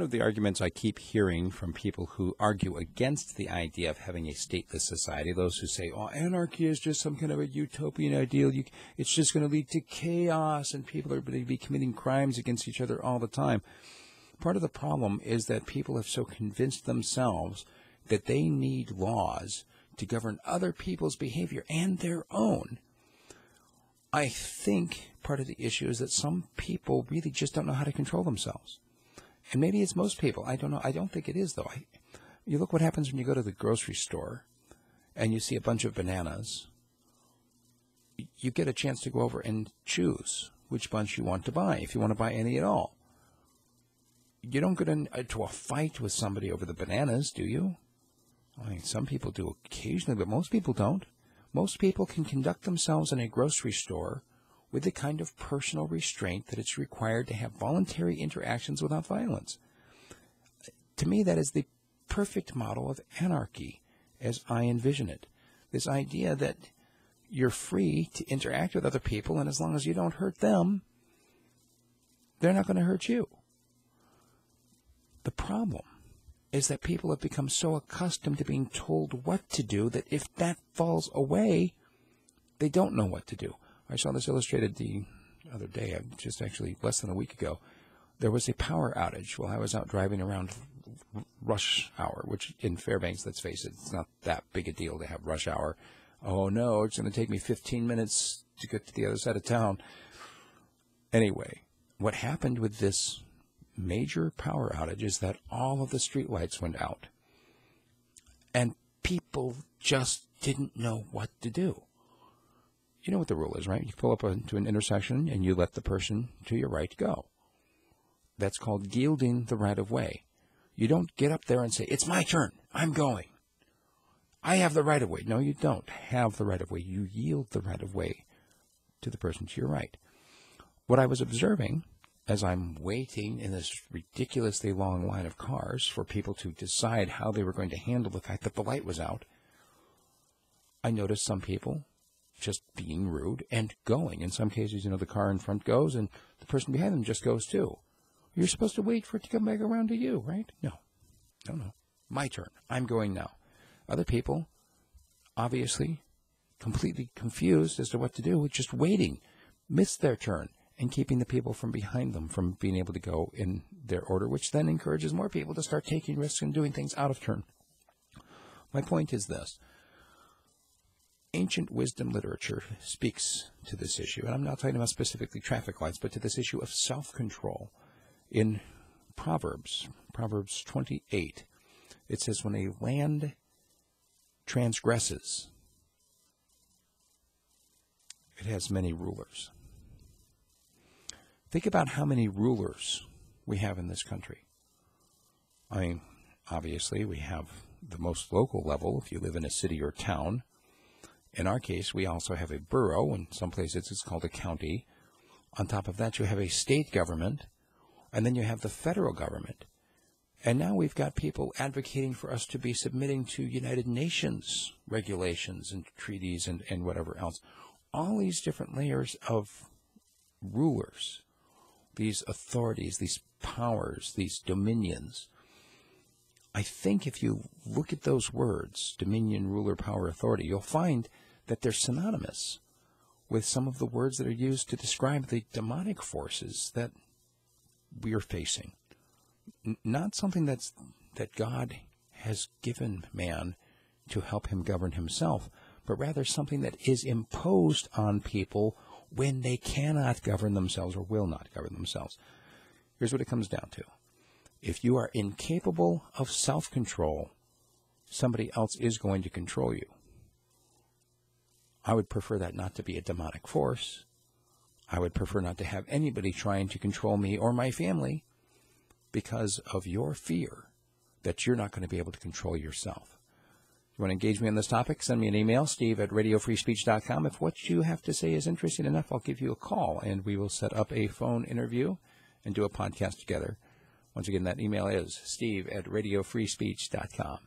One of the arguments I keep hearing from people who argue against the idea of having a stateless society, those who say, oh, anarchy is just some kind of a utopian ideal, it's just going to lead to chaos and people are going to be committing crimes against each other all the time. Part of the problem is that people have so convinced themselves that they need laws to govern other people's behavior and their own. I think part of the issue is that some people really just don't know how to control themselves. And maybe it's most people. I don't know. I don't think it is, though. You look what happens when you go to the grocery store and you see a bunch of bananas. You get a chance to go over and choose which bunch you want to buy, if you want to buy any at all. You don't get into a fight with somebody over the bananas, do you? I mean, some people do occasionally, but most people don't. Most people can conduct themselves in a grocery store with the kind of personal restraint that it's required to have voluntary interactions without violence. To me, that is the perfect model of anarchy, as I envision it. This idea that you're free to interact with other people, and as long as you don't hurt them, they're not going to hurt you. The problem is that people have become so accustomed to being told what to do that if that falls away, they don't know what to do. I saw this illustrated the other day, just actually less than a week ago. There was a power outage while I was out driving around rush hour, which in Fairbanks, let's face it, it's not that big a deal to have rush hour. Oh, no, it's going to take me 15 minutes to get to the other side of town. Anyway, what happened with this major power outage is that all of the streetlights went out. And people just didn't know what to do. You know what the rule is, right? You pull up to an intersection and you let the person to your right go. That's called yielding the right of way. You don't get up there and say, it's my turn, I'm going. I have the right of way. No, you don't have the right of way. You yield the right of way to the person to your right. What I was observing as I'm waiting in this ridiculously long line of cars for people to decide how they were going to handle the fact that the light was out, I noticed some people just being rude and going. In some cases, the car in front goes and the person behind them just goes too. You're supposed to wait for it to come back around to you, right? No. My turn. I'm going now. Other people, obviously, completely confused as to what to do, just waiting, missed their turn and keeping the people from behind them from being able to go in their order, which then encourages more people to start taking risks and doing things out of turn. My point is this. Ancient wisdom literature speaks to this issue, and I'm not talking about specifically traffic lights, but to this issue of self-control. In Proverbs 28, it says, when a land transgresses, it has many rulers. Think about how many rulers we have in this country. I mean, obviously, we have the most local level if you live in a city or town. In our case, we also have a borough. In some places, it's called a county. On top of that, you have a state government, and then you have the federal government. And now we've got people advocating for us to be submitting to United Nations regulations and treaties and whatever else. All these different layers of rulers, these authorities, these powers, these dominions. I think if you look at those words, dominion, ruler, power, authority, you'll find that they're synonymous with some of the words that are used to describe the demonic forces that we are facing. Not something that God has given man to help him govern himself, but rather something that is imposed on people when they cannot govern themselves or will not govern themselves. Here's what it comes down to. If you are incapable of self-control, somebody else is going to control you. I would prefer that not to be a demonic force. I would prefer not to have anybody trying to control me or my family because of your fear that you're not going to be able to control yourself. If you want to engage me on this topic, send me an email, steve@radiofreespeech.com. If what you have to say is interesting enough, I'll give you a call, and we will set up a phone interview and do a podcast together. Once again, that email is steve@radiofreespeech.com.